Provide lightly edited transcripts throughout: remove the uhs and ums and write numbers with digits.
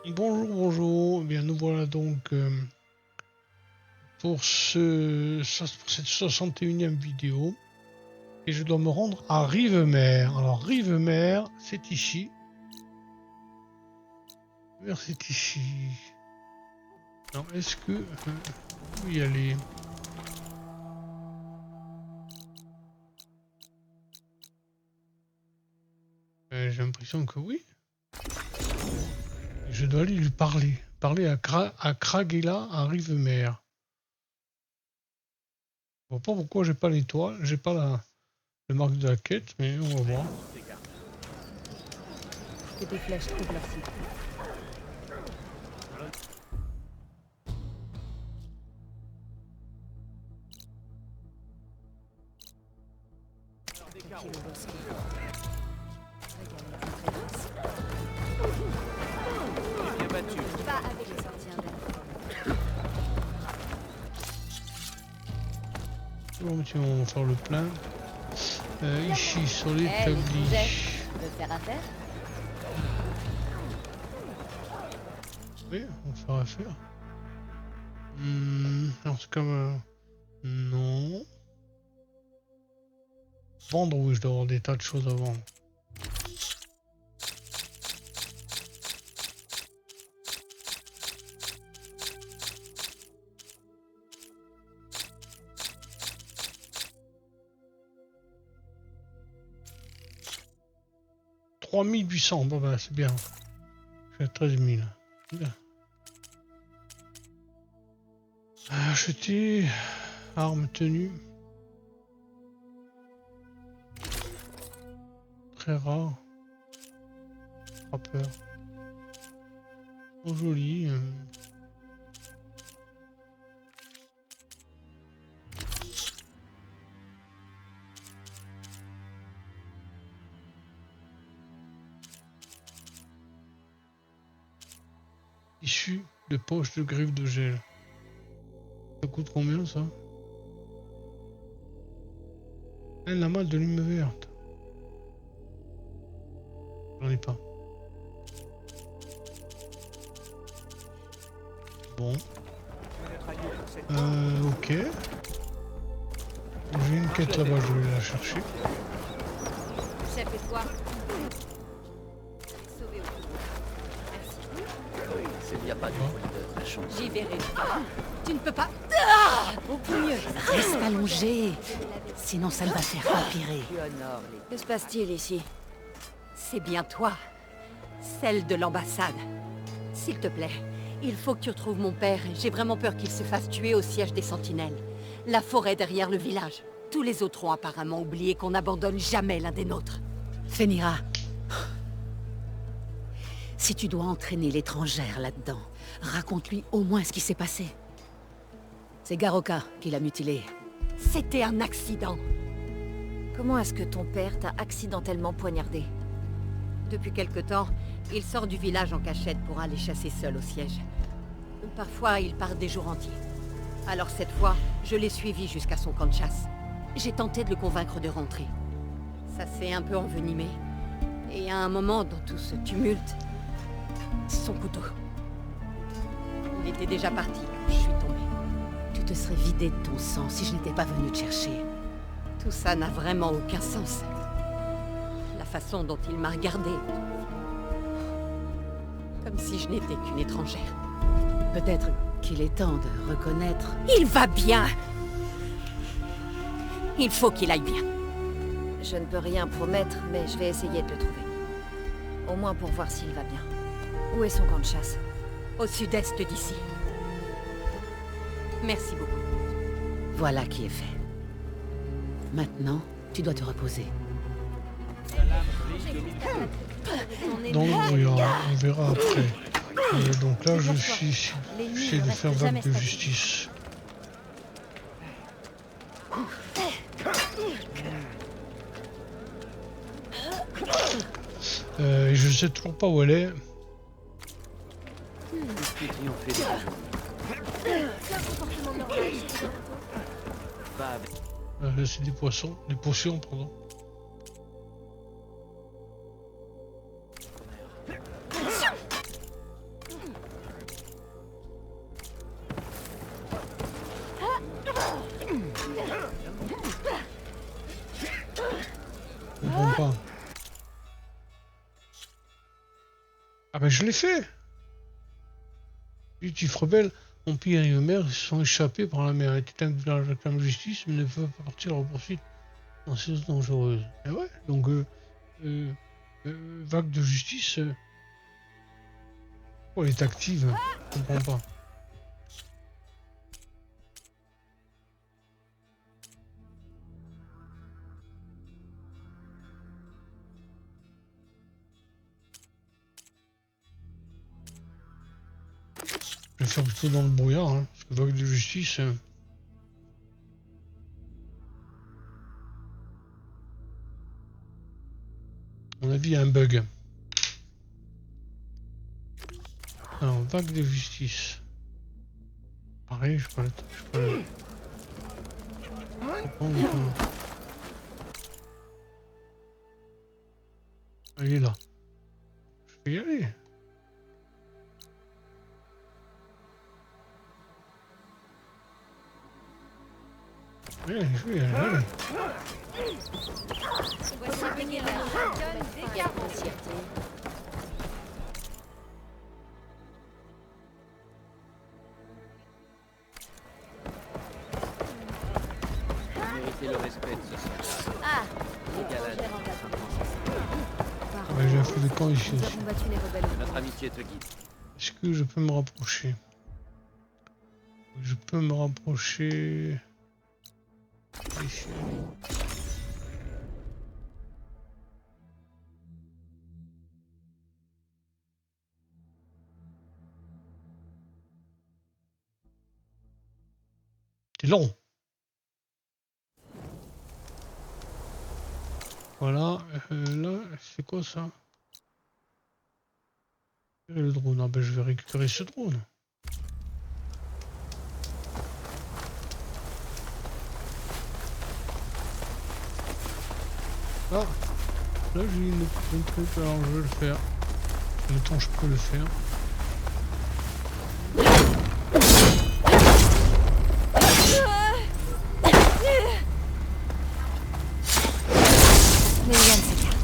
Bonjour, bonjour. Eh bien, nous voilà donc pour cette 61e vidéo. Et je dois me rendre à Rivemer. Alors, Rivemer, c'est ici. Rivemer, c'est ici. Alors, est-ce que... où y aller? J'ai l'impression que oui. Je dois aller lui parler. Parler à Kragela, à Rivemer. Je vois pas pourquoi j'ai pas l'étoile. J'ai pas le marque de la quête, mais on va voir. Que tes flèches trouvent leur cible. Tranquille au bosquet. Bien battu. Pas avec les sorties indemnes. Bon, tiens, on va faire le plein. Ici, sur Les l'établi. tu veux faire affaire? Oui, on va faire affaire. En tout cas, non. Vendre, oui, je dois avoir des tas de choses à vendre. « 3800, bon bah c'est bien. Je suis à 13 000. Bien. Acheter, armes, tenues. Très rare. Frappeur. Trop joli. Tissu de poche de griffe de gel. Ça coûte combien ça? La malle de lime verte. J'en ai pas. Bon. Ok. J'ai une quête là-bas, je vais la chercher. Chef et toi. Sauvé au coup. Merci. C'est bien pas de la chance. J'y verrai. Tu ne peux pas. Ah, beaucoup mieux. Reste allongé, sinon ça ne va faire empirer. Tu honores les... Que se passe-t-il ici? C'est bien toi, celle de l'ambassade. S'il te plaît, il faut que tu retrouves mon père. J'ai vraiment peur qu'il se fasse tuer au siège des Sentinelles. La forêt derrière le village. Tous les autres ont apparemment oublié qu'on n'abandonne jamais l'un des nôtres. Fenira, si tu dois entraîner l'étrangère là-dedans, raconte-lui au moins ce qui s'est passé. C'est Garoka qui l'a mutilé. C'était un accident. Comment est-ce que ton père t'a accidentellement poignardé? Depuis quelque temps, il sort du village en cachette pour aller chasser seul au siège. Parfois, il part des jours entiers. Alors cette fois, je l'ai suivi jusqu'à son camp de chasse. J'ai tenté de le convaincre de rentrer. Ça s'est un peu envenimé. Et à un moment, dans tout ce tumulte, son couteau. Il était déjà parti quand je suis tombée. Tu te serais vidé de ton sang si je n'étais pas venue te chercher. Tout ça n'a vraiment aucun sens. La façon dont il m'a regardée. Comme si je n'étais qu'une étrangère. Peut-être qu'il est temps de reconnaître... Il va bien! Il faut qu'il aille bien. Je ne peux rien promettre, mais je vais essayer de le trouver. Au moins pour voir s'il va bien. Où est son camp de chasse? Au sud-est d'ici. Merci beaucoup. Voilà qui est fait. Maintenant, tu dois te reposer. Donc on verra après. Donc là je suis ici. J'essaie de faire vague de justice. Et je sais toujours pas où elle est. C'est des poissons, des potions pardon. Ah ben je l'ai fait. Fugitifs rebelles, Empire et Homer se sont échappés par la mer. Ils étaient un village réclame justice, mais ne peuvent pas partir à leur poursuite dans ces eaux dangereuses. Et ouais, donc vague de justice. Oh, elle est active. Je comprends pas. Je vais faire plutôt dans le brouillard, hein, parce que vague de justice. À mon avis, il y a un bug. Alors, vague de justice. Pareil, je peux le... Il est là. Je peux y aller. Allez, je vais y aller, allez. Méritez le respect de ce soldat. Ah, Les galades. Ouais, j'ai un feu de camp ici nous aussi. avons battu les rebelles. Que notre amitié te guide. Est-ce que je peux me rapprocher? Je peux me rapprocher... Ici. C'est long. Voilà, là, c'est quoi ça? Le drone, ah ben je vais récupérer ce drone. Ah, là j'ai un truc, alors je vais le faire. Le temps je peux le faire. Liliane s'écarte.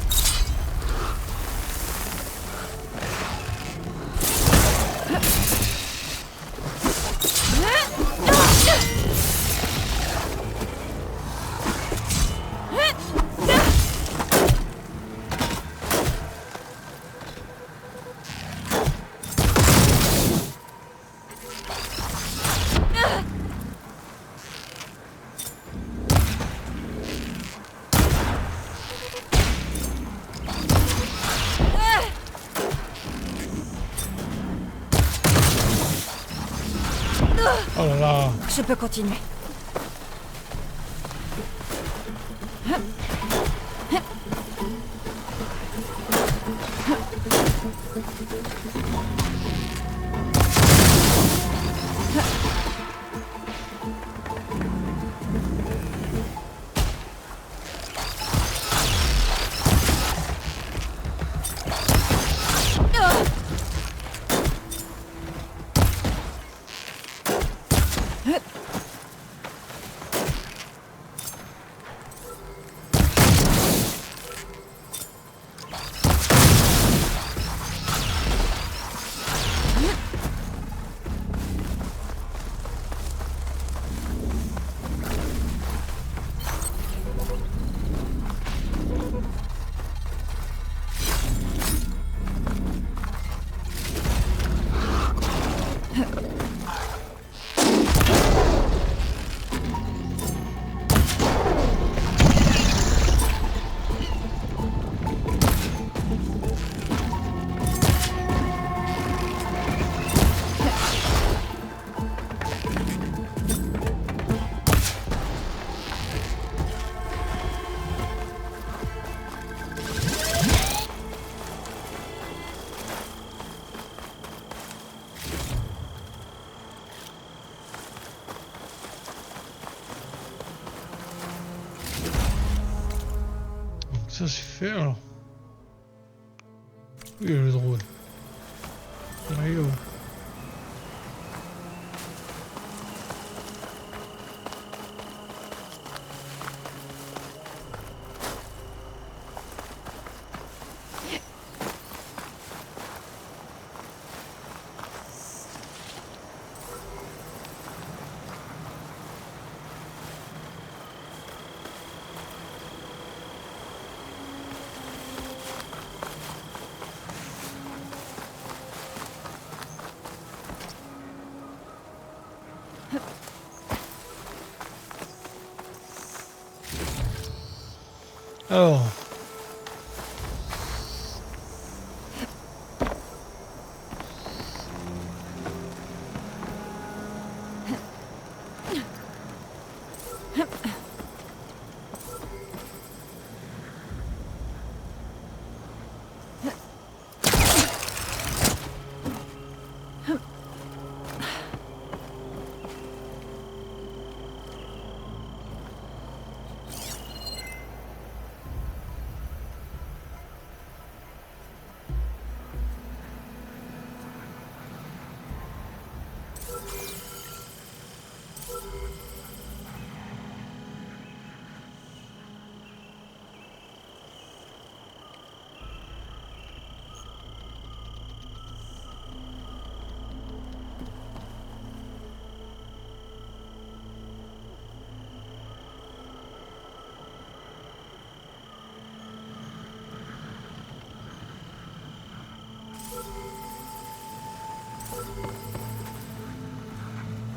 Oh là là. Je peux continuer. Ça c'est fait alors. Où il y a le drone? Là, où? Alors.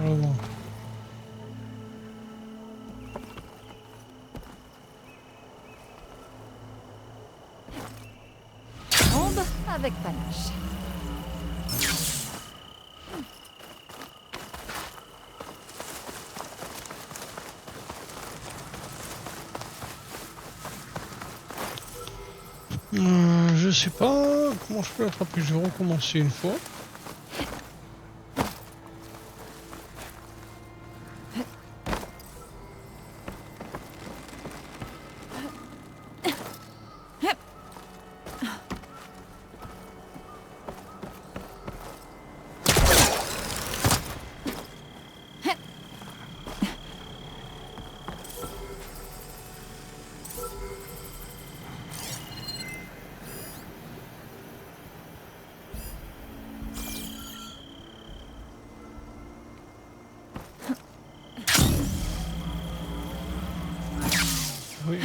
Bon. Bombe avec panache. Je sais pas comment je peux l'attraper. Je vais recommencer une fois. Oui.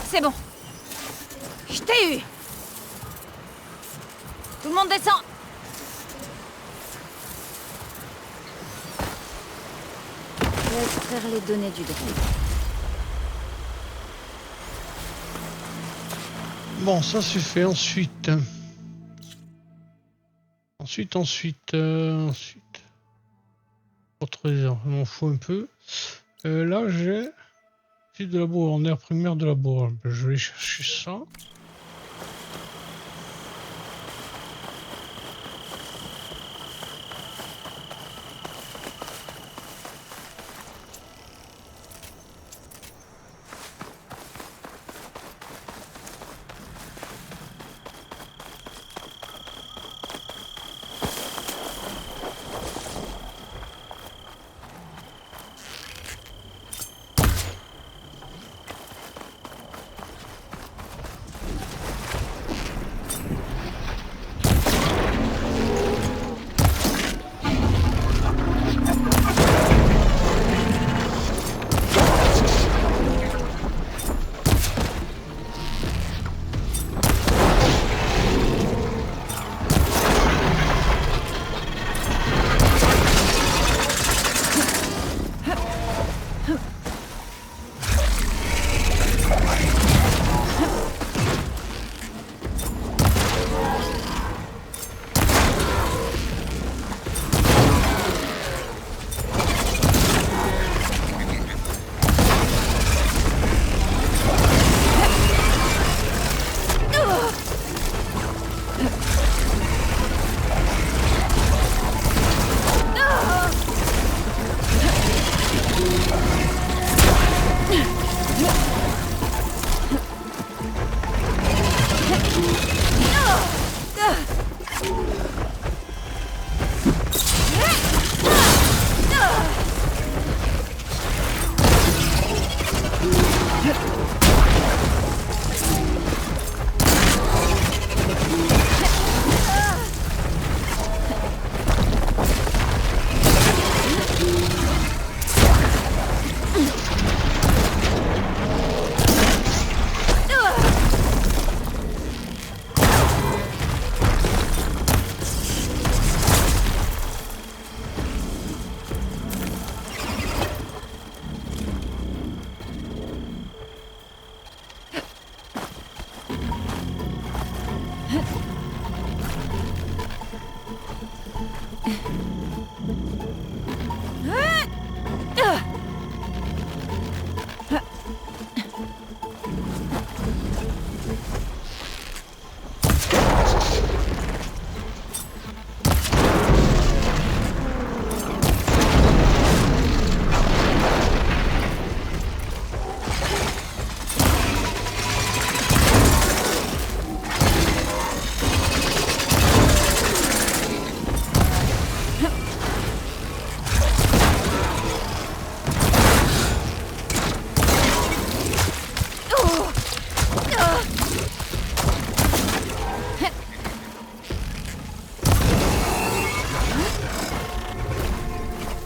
C'est bon. Je t'ai eu. Tout le monde descend. Je vais extraire les données du dossier. Bon, ça c'est fait. Ensuite. Ensuite. Autre trésor, je m'en fous un peu. Là j'ai site de labour, en air primaire de labour. Je vais chercher ça.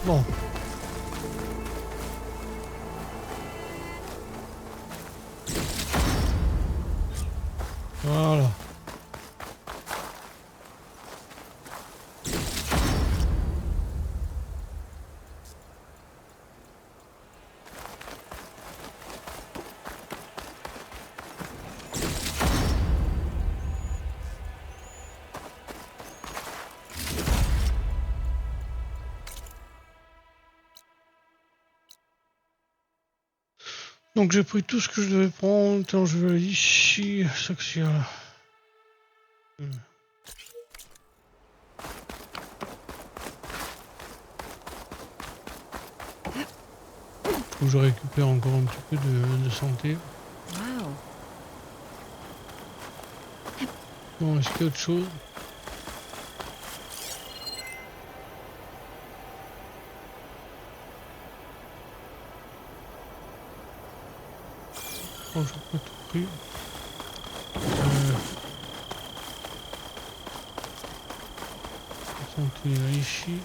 Bon. Voilà. Donc j'ai pris tout ce que je devais prendre. Attends, je vais aller ici, section. Faut que je récupère encore un petit peu de santé. Waouh. Bon, est-ce qu'il y a autre chose? Oh, j'ai pas tout pris. Santé là, ici.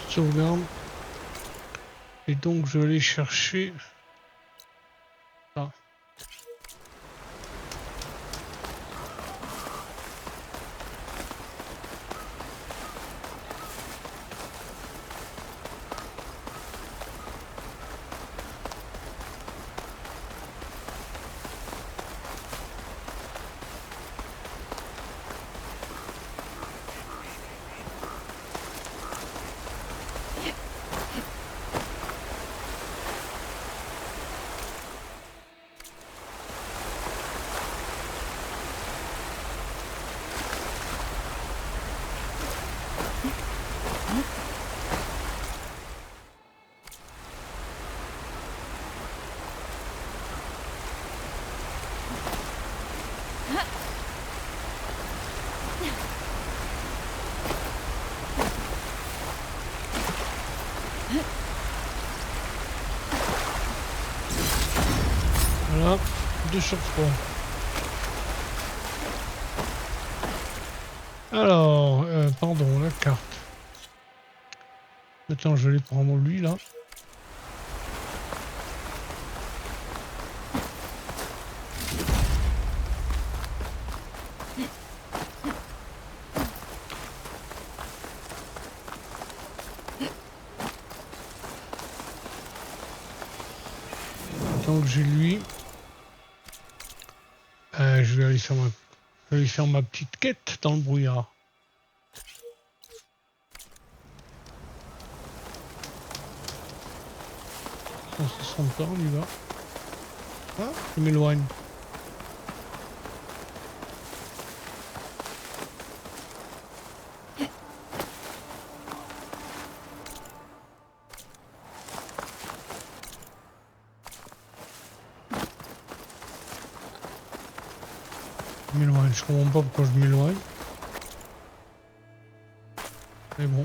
Sauvegarde. Et donc je vais aller chercher ça. Voilà, 2 sur 3. Alors, pardon, la carte. Attends, je vais aller prendre lui là. Donc j'ai lui. Je vais aller faire ma petite quête dans le brouillard. On se sent pas, on y va. Ah, je m'éloigne. Je m'éloigne, je comprends pas pourquoi je m'éloigne. Mais bon.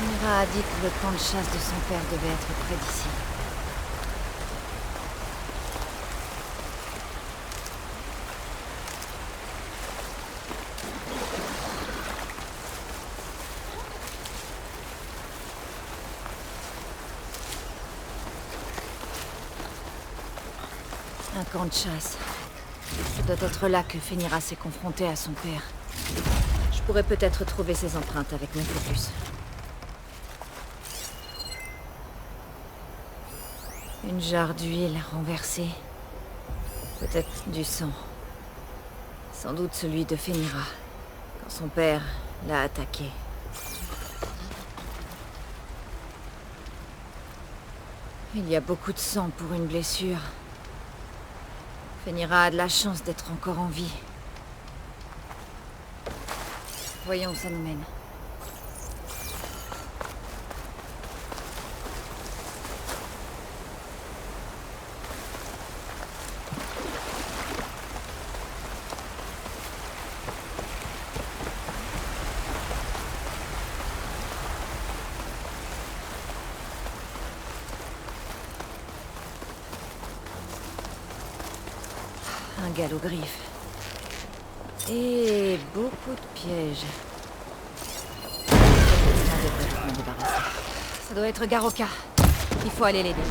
Mira a dit que le camp de chasse de son père devait être près d'ici. Un camp de chasse. Ça doit être là que Fenira s'est confrontée à son père. Je pourrais peut-être trouver ses empreintes avec mon focus. Une jarre d'huile renversée. Peut-être du sang. Sans doute celui de Fenira, quand son père l'a attaqué. Il y a beaucoup de sang pour une blessure. Fenira a de la chance d'être encore en vie. Voyons où ça nous mène. Un galop-griffe. Et beaucoup de pièges. Ça devrait m'en débarrasser. Ça doit être Garoka. Il faut aller l'aider.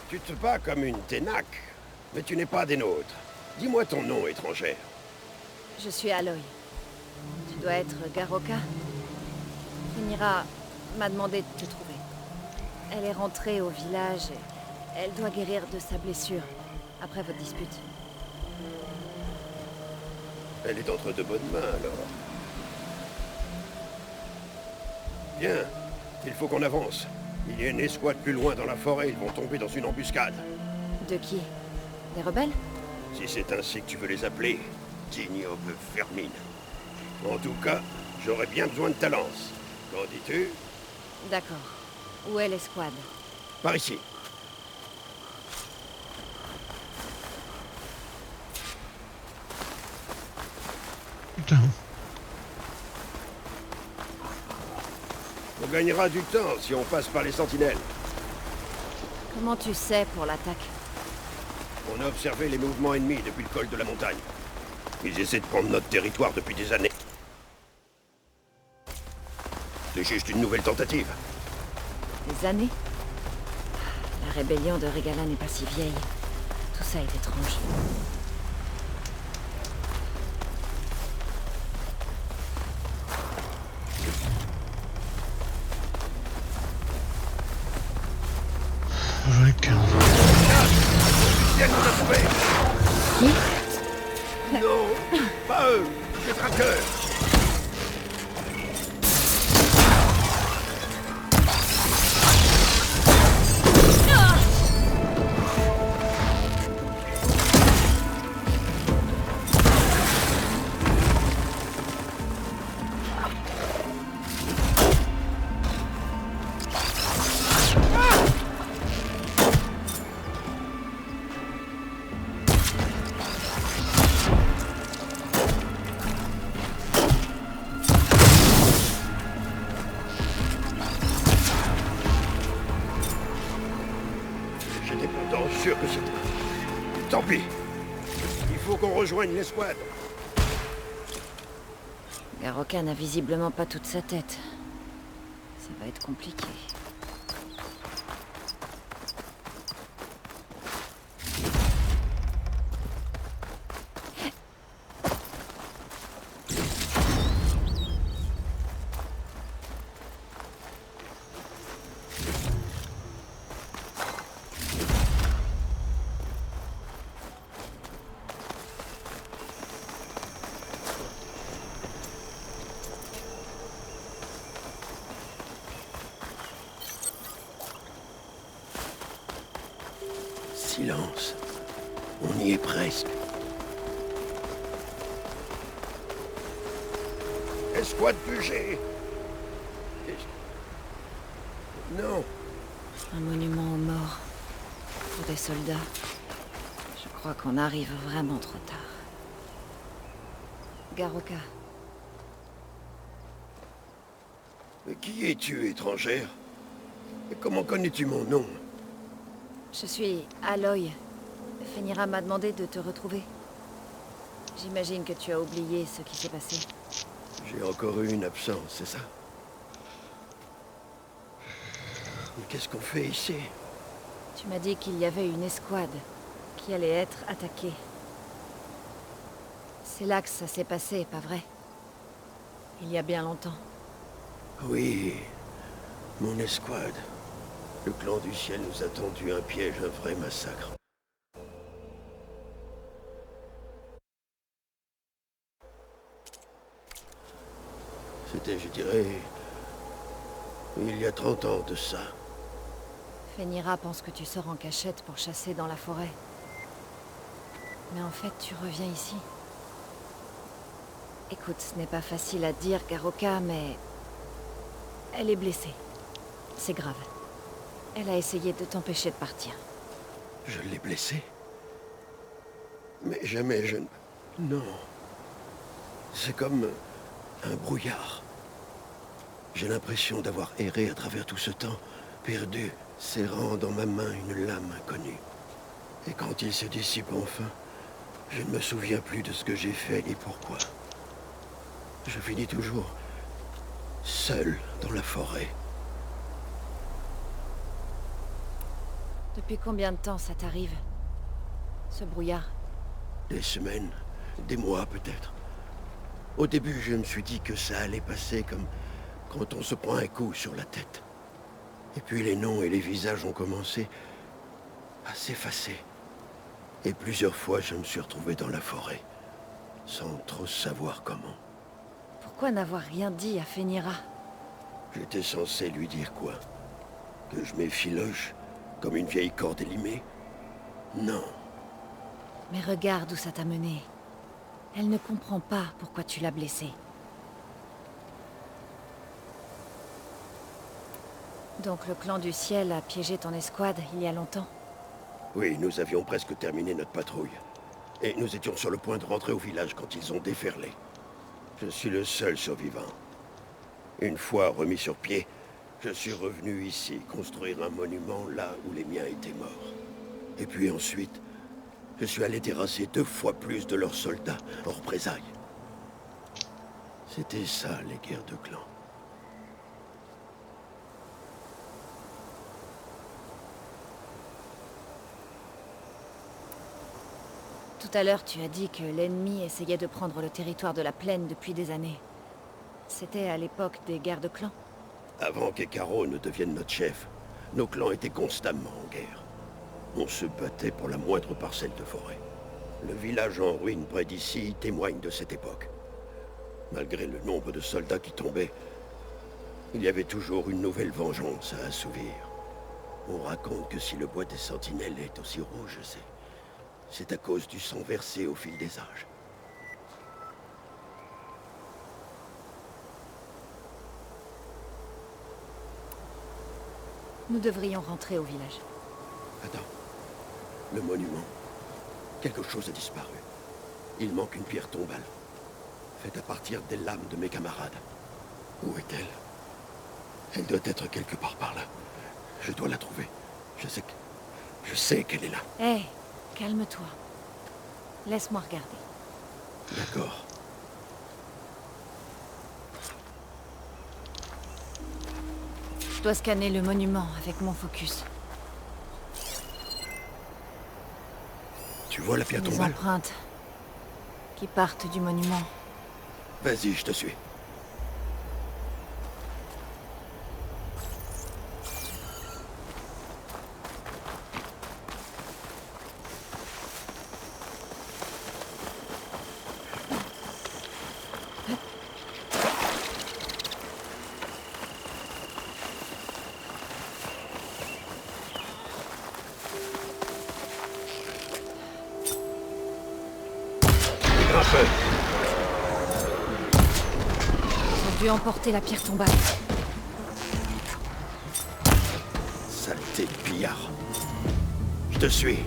Tu te bats comme une Ténac, mais tu n'es pas des nôtres. Dis-moi ton nom, étrangère. Je suis Aloy. Tu dois être Garoka. Fenira m'a demandé de te trouver. Elle est rentrée au village et elle doit guérir de sa blessure après votre dispute. Elle est entre de bonnes mains, alors. Bien, il faut qu'on avance. Il y a une escouade plus loin dans la forêt, ils vont tomber dans une embuscade. De qui? Des rebelles? Si c'est ainsi que tu veux les appeler, d'ignobles vermines. En tout cas, j'aurais bien besoin de ta lance. Qu'en dis-tu? D'accord. Où est l'escouade? Par ici. Putain. On gagnera du temps si on passe par les sentinelles. Comment tu sais pour l'attaque? On a observé les mouvements ennemis depuis le col de la montagne. Ils essaient de prendre notre territoire depuis des années. C'est juste une nouvelle tentative. Des années? La rébellion de Regala n'est pas si vieille. Tout ça est étrange. J'en ai 15. Viens nous a trouvés. Qui? Non, pas eux, les traqueurs. Pourtant sûr que c'est... Tant pis. Il faut qu'on rejoigne l'escouade. Garoka n'a visiblement pas toute sa tête. Ça va être compliqué. Silence. On y est presque. Escouade du G. Non. Un monument aux morts. Pour des soldats. Je crois qu'on arrive vraiment trop tard. Garoka, Mais qui es-tu, étrangère? Et comment connais-tu mon nom? je suis Aloy. Fenira m'a demandé de te retrouver. J'imagine que tu as oublié ce qui s'est passé. J'ai encore eu une absence, c'est ça? Mais qu'est-ce qu'on fait ici? Tu m'as dit qu'il y avait une escouade qui allait être attaquée. C'est là que ça s'est passé, pas vrai? Il y a bien longtemps. Oui, mon escouade. Le clan du ciel nous a tendu un piège, un vrai massacre. C'était, je dirais, il y a 30 ans de ça. Fenira pense que tu sors en cachette pour chasser dans la forêt. Mais en fait, tu reviens ici. Écoute, ce n'est pas facile à dire, Garoka, mais... elle est blessée. C'est grave. Elle a essayé de t'empêcher de partir. Je l'ai blessé. Mais jamais je... Non. C'est comme un brouillard. J'ai l'impression d'avoir erré à travers tout ce temps, perdu, serrant dans ma main une lame inconnue. Et quand il se dissipe enfin, je ne me souviens plus de ce que j'ai fait ni pourquoi. Je finis toujours seul dans la forêt. Depuis combien de temps ça t'arrive? Ce brouillard? Des semaines, des mois peut-être. Au début, je me suis dit que ça allait passer comme quand on se prend un coup sur la tête. Et puis les noms et les visages ont commencé à s'effacer. Et plusieurs fois, je me suis retrouvé dans la forêt, sans trop savoir comment. Pourquoi n'avoir rien dit à Fenira? J'étais censé lui dire quoi? Que je m'effiloche comme une vieille corde élimée? Non. Mais regarde où ça t'a mené. Elle ne comprend pas pourquoi tu l'as blessée. Donc le clan du ciel a piégé ton escouade il y a longtemps? Oui, nous avions presque terminé notre patrouille. Et nous étions sur le point de rentrer au village quand ils ont déferlé. Je suis le seul survivant. Une fois remis sur pied, je suis revenu ici construire un monument là où les miens étaient morts. Et puis ensuite, je suis allé terrasser 2 fois plus de leurs soldats en représailles. C'était ça, les guerres de clans. Tout à l'heure, tu as dit que l'ennemi essayait de prendre le territoire de la plaine depuis des années. C'était à l'époque des guerres de clans? Avant qu'Ekaro ne devienne notre chef, nos clans étaient constamment en guerre. On se battait pour la moindre parcelle de forêt. Le village en ruine près d'ici témoigne de cette époque. Malgré le nombre de soldats qui tombaient, il y avait toujours une nouvelle vengeance à assouvir. On raconte que si le bois des sentinelles est aussi rouge, c'est à cause du sang versé au fil des âges. Nous devrions rentrer au village. Attends. Le monument. Quelque chose a disparu. Il manque une pierre tombale. Faite à partir des lames de mes camarades. Où est-elle? Elle doit être quelque part par là. Je dois la trouver. Je sais qu'elle est là. Hé, calme-toi. Laisse-moi regarder. D'accord. Je dois scanner le monument avec mon focus. Tu vois la pierre Les tombale? empreintes qui partent du monument. Vas-y, je te suis. Grimpeur. Ils ont dû emporter la pierre tombale. Saleté de pillard. Je te suis.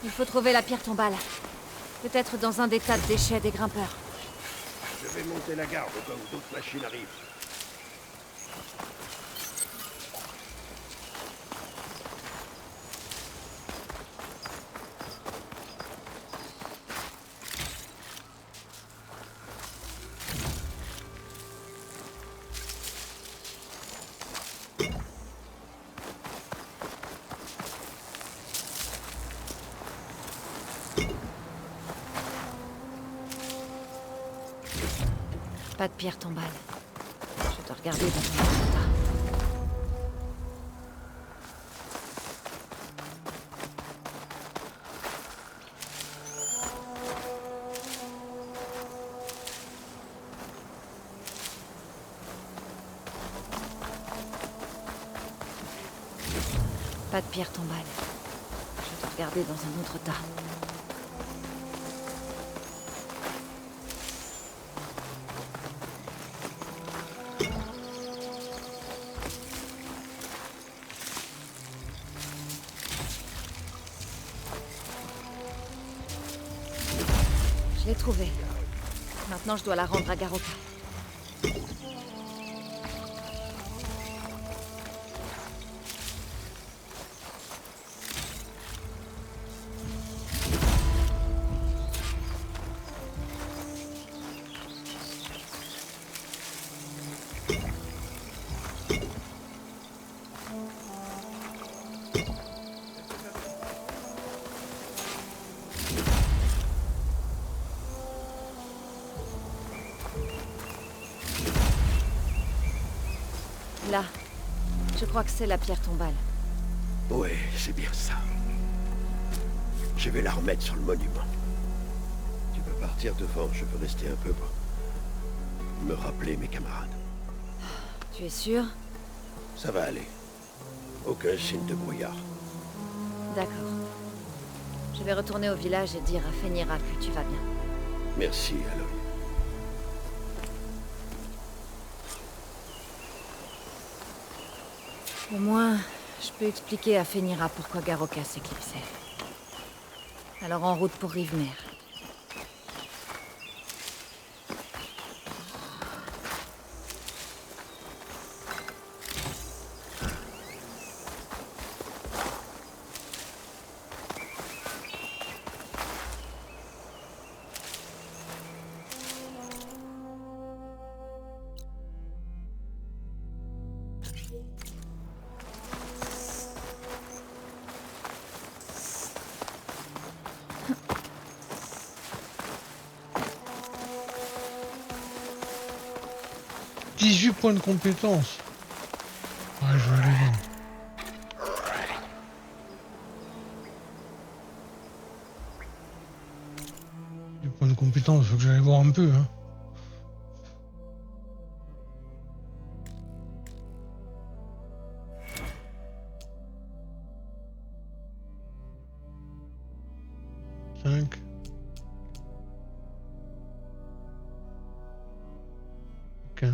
Il faut trouver la pierre tombale. Peut-être dans un des tas de déchets des grimpeurs. Je vais monter la garde au cas où d'autres machines arrivent. Pas de pierre tombale. Je dois regarder dans mon inventaire. Pas de pierre tombale. Je dois regarder dans un autre tas. Je l'ai trouvée. Maintenant, je dois la rendre à Garoka. Là, je crois que c'est la pierre tombale. Oui, c'est bien ça. Je vais la remettre sur le monument. Tu peux partir devant, je veux rester un peu pour me rappeler mes camarades. Tu es sûr? Ça va aller. Aucun signe de brouillard. D'accord. Je vais retourner au village et dire à Fenira que tu vas bien. Merci, Aloy. Au moins, je peux expliquer à Fenira pourquoi Garoka s'éclipsait. Alors en route pour Rivemer. « 18 points de compétence. Ouais, je vais aller vendre. Les points de compétence, il faut que j'aille voir un peu. Hein. Cinq. Ok.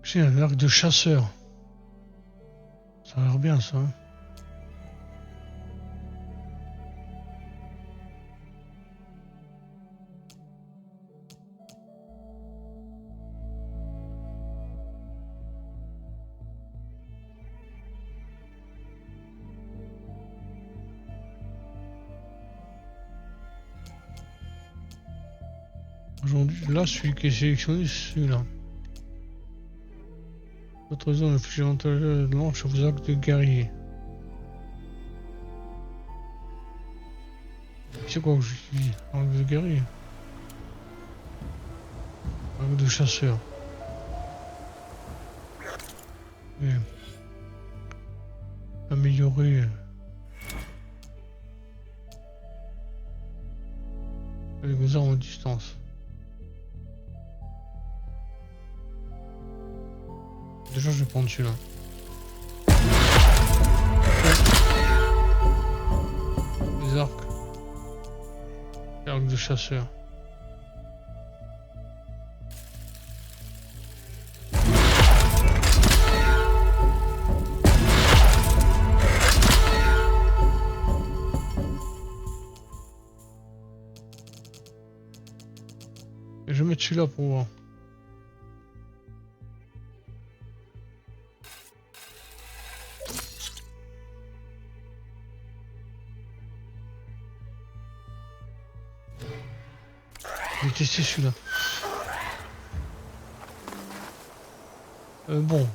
C'est un arc de chasseur. Ça a l'air bien ça. Hein. Aujourd'hui, là, celui qui est sélectionné, c'est celui-là. Votre zone affiche avantage blanche à vos actes de guerrier. C'est quoi que je dis? Acte de guerrier. Acte de chasseur. Et améliorer les armes en distance. Déjà, je vais prendre celui-là. Les arcs. Les arcs de chasseur. Et je vais mettre celui-là pour voir. Je vais tester celui-là. Bon,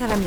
va mieux.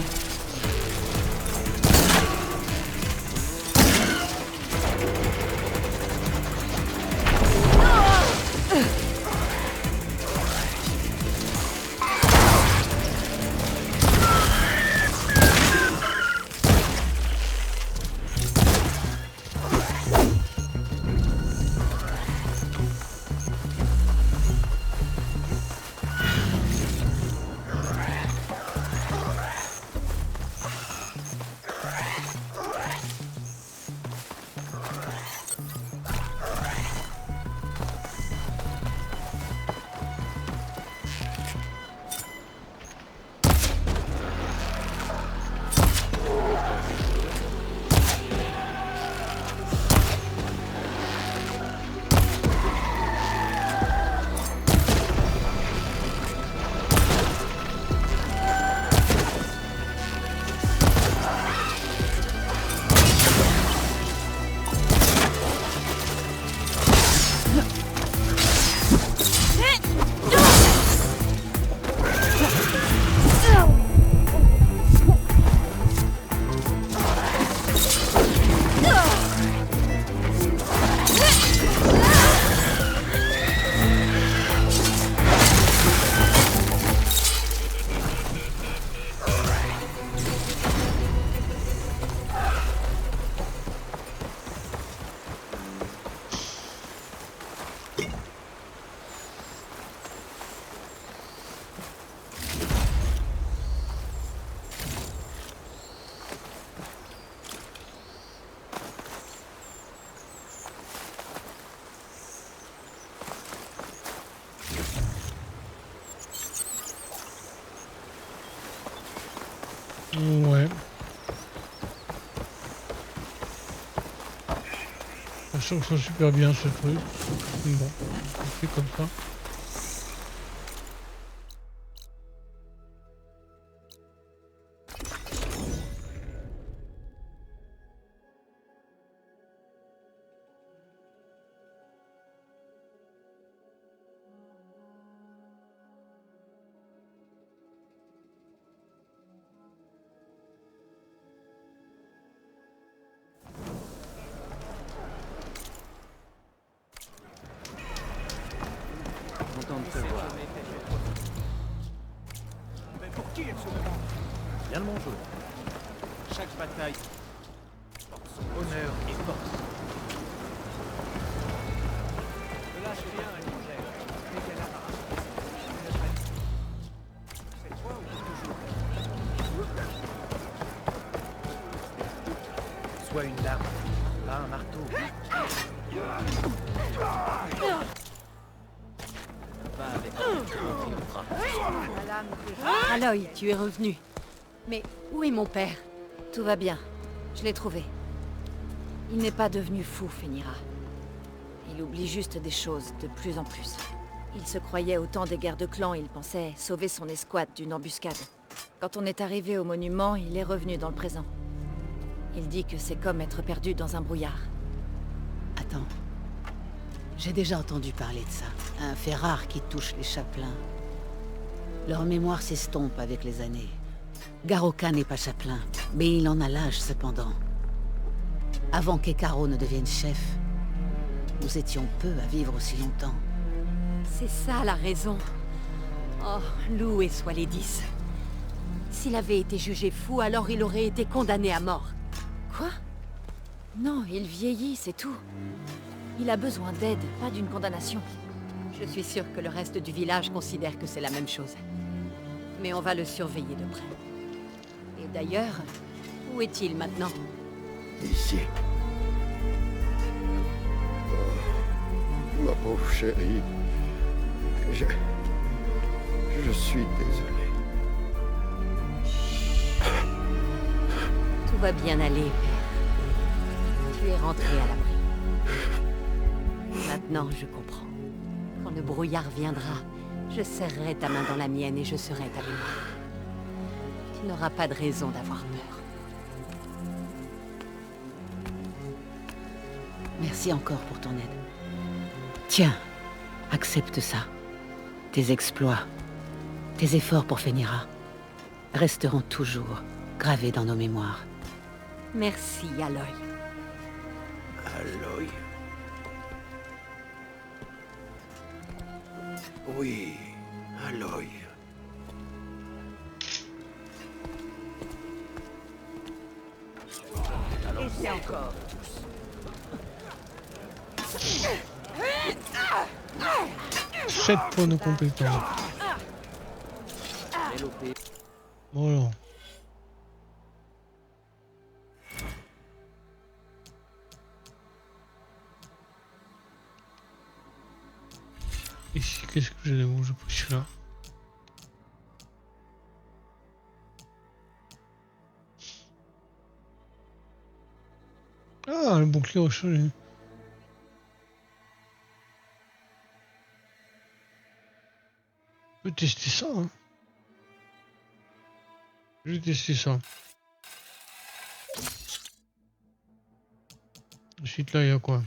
Ouais. Ça chauffe super bien ce truc. Bon, on fait comme ça. Content de te voir. Mais pour qui est ce moment? Viens de mon jeu. Chaque bataille porte son honneur et force. Ne lâche rien, Angel. Mais qu'elle a c'est toi ou toujours? Sois une lame, pas un marteau. Va avec Aloy, tu es revenu. Mais où est mon père? Tout va bien. Je l'ai trouvé. Il n'est pas devenu fou, Fenira. Il oublie juste des choses de plus en plus. Il se croyait au temps des guerres de clans, il pensait sauver son escouade d'une embuscade. Quand on est arrivé au monument, il est revenu dans le présent. Il dit que c'est comme être perdu dans un brouillard. Attends. J'ai déjà entendu parler de ça. Un fait rare qui touche les chapelains. Leur mémoire s'estompe avec les années. Garoka n'est pas chapelain, mais il en a l'âge cependant. Avant qu'Ekaro ne devienne chef, nous étions peu à vivre aussi longtemps. C'est ça la raison. Oh, loué soit les 10. S'il avait été jugé fou, alors il aurait été condamné à mort. Quoi? Non, il vieillit, c'est tout. Il a besoin d'aide, pas d'une condamnation. Je suis sûre que le reste du village considère que c'est la même chose. Mais on va le surveiller de près. Et d'ailleurs, où est-il maintenant? Ici. Oh, ma pauvre chérie. Je suis désolé. Tout va bien aller, père. Tu es rentré à l'abri. Maintenant, je comprends. Quand le brouillard viendra, je serrerai ta main dans la mienne et je serai ta mémoire. Tu n'auras pas de raison d'avoir peur. Merci encore pour ton aide. Tiens, accepte ça. Tes exploits, tes efforts pour Fenira. resteront toujours gravés dans nos mémoires. Merci, Aloy. Aloy. Oui, Aloy. Et encore. 7 points de compétence. LOP. Voilà. Ici, qu'est-ce que j'ai de bon? Je pris celui-là. Ah, le bouclier rechargé. Je peux tester ça, hein. Je vais tester ça. Ensuite, là, il y a quoi?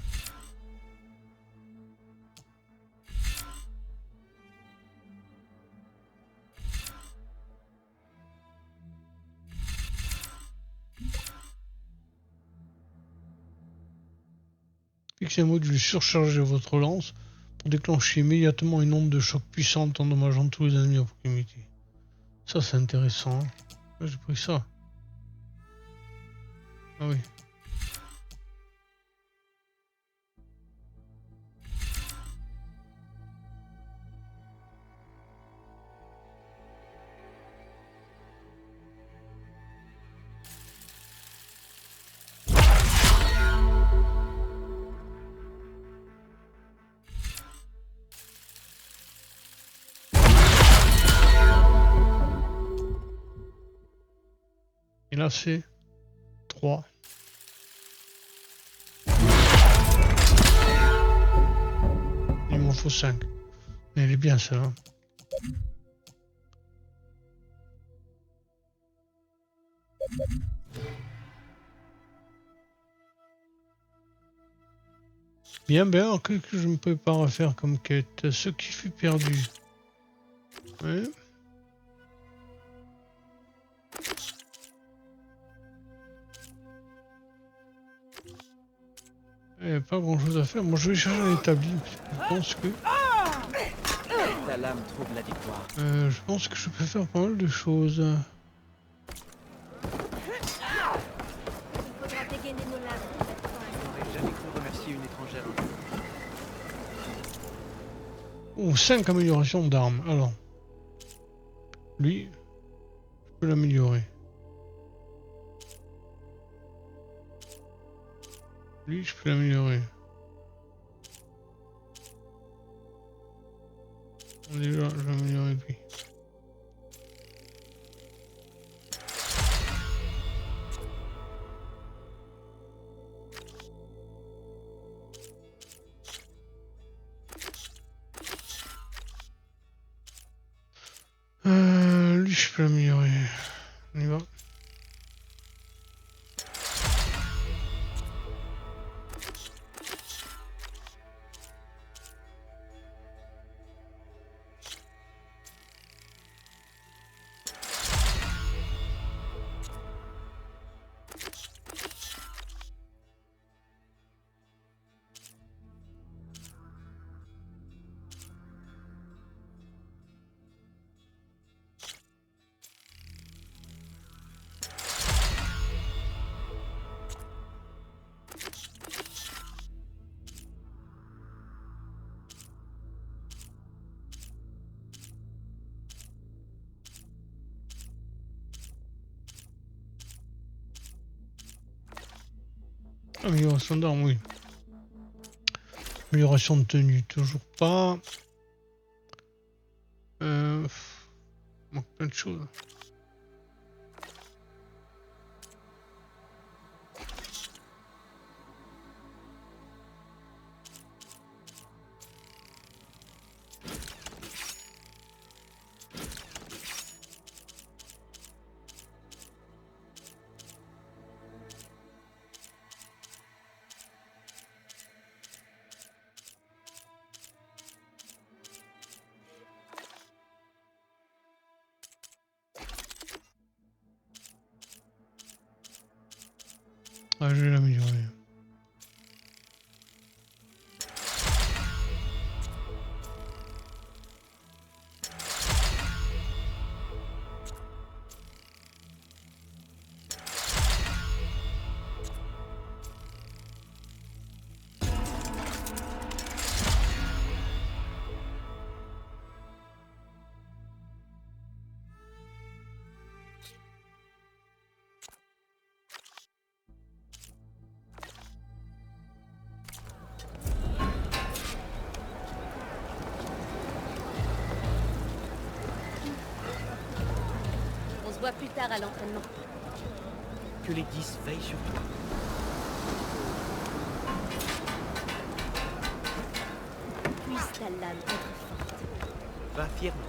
Fixez un module surchargé à votre lance pour déclencher immédiatement une onde de choc puissante endommageant tous les ennemis à proximité. Ça, c'est intéressant. Hein. Ouais, j'ai pris ça. Ah oui. Et là, c'est 3. Il m'en faut 5. Mais elle est bien, celle-là. Bien, bien, que je me prépare à faire comme quête. Ce qui fut perdu. Oui. Il n'y a pas grand chose à faire. Moi, je vais chercher un établi. Je pense que. La lame trouve la victoire. Je pense que je peux faire pas mal de choses. Il faudra dégainer nos lames pour mettre fin à ça. J'aurais jamais cru remercier une étrangère un jour. Oh, 5 améliorations d'armes. Alors. Lui, je peux l'améliorer. Lui, je peux l'améliorer. Déjà, je vais améliorer lui. Lui, je peux l'améliorer. On y va. Amélioration d'armes, oui. Amélioration de tenue, toujours pas. Il manque plein de choses. Ah, je vais l'améliorer. On se voit plus tard à l'entraînement. Que les 10 veillent sur toi. Puisse ta lame être forte. Va fièrement.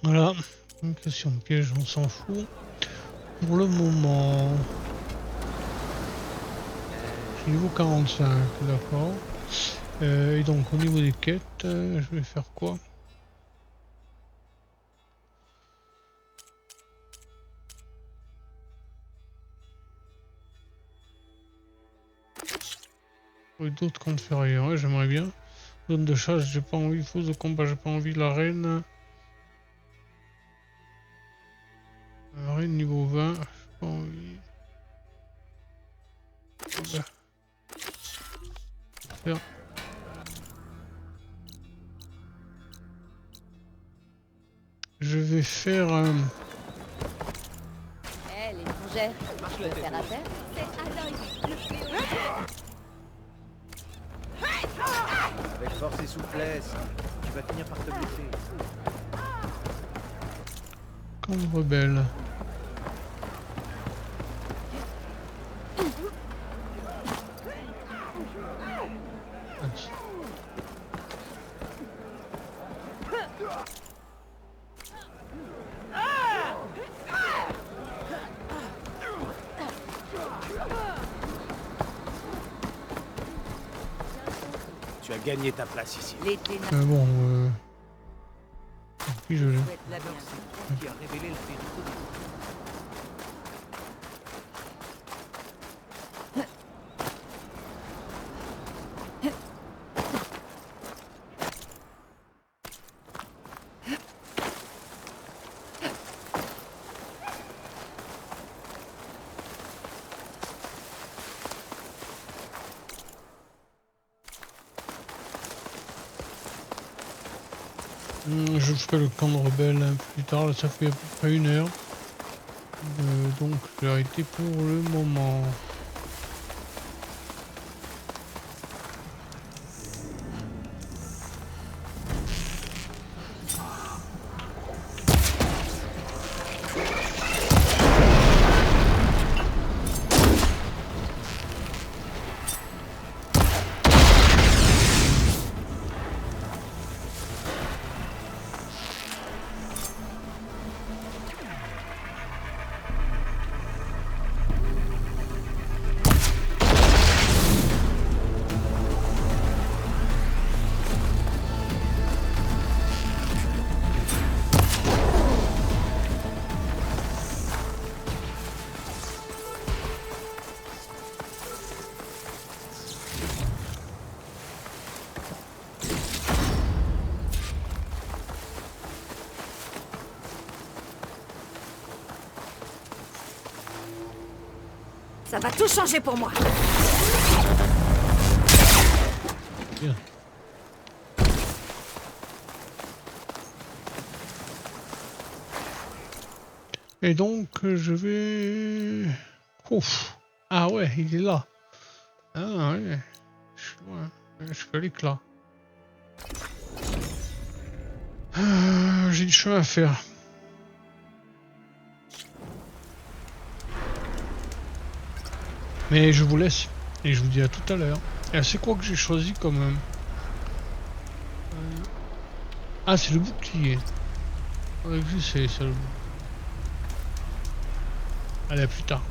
Voilà, une question piège, on s'en fout. Pour le moment, je suis niveau 45, d'accord. Et donc au niveau des quêtes, je vais faire quoi? Oui, d'autres comptes faire ailleurs, ouais, j'aimerais bien. Zone de chasse, j'ai pas envie. Fosse de combat, j'ai pas envie. L'arène. Arène niveau 20, j'ai pas envie. Voilà. Faire. Je vais faire Hé, l'étrangère, tu veux faire affaire? C'est Aloy, le fléau. Avec force et souplesse, tu vas finir par te blesser. comme rebelle. Vas-y. Tu as gagné ta place ici. L'été Bon, puis je l'ai. souhaite la Alors, bienvenue. c'est toi qui a révélé la vérité. Je ferai le camp de rebelle un peu plus tard, là ça fait à peu près 1 heure. Donc je vais arrêter pour le moment. Ça va tout changer pour moi. Bien. Et donc je vais... Ouf. Ah ouais, il est là. Ah ouais. Je suis loin. Je suis à l'éclat. J'ai du chemin à faire. Mais je vous laisse. Et je vous dis à tout à l'heure. Et c'est quoi que j'ai choisi comme... Ah, c'est le bouclier. Ouais, je sais, c'est le bouclier. Allez, à plus tard.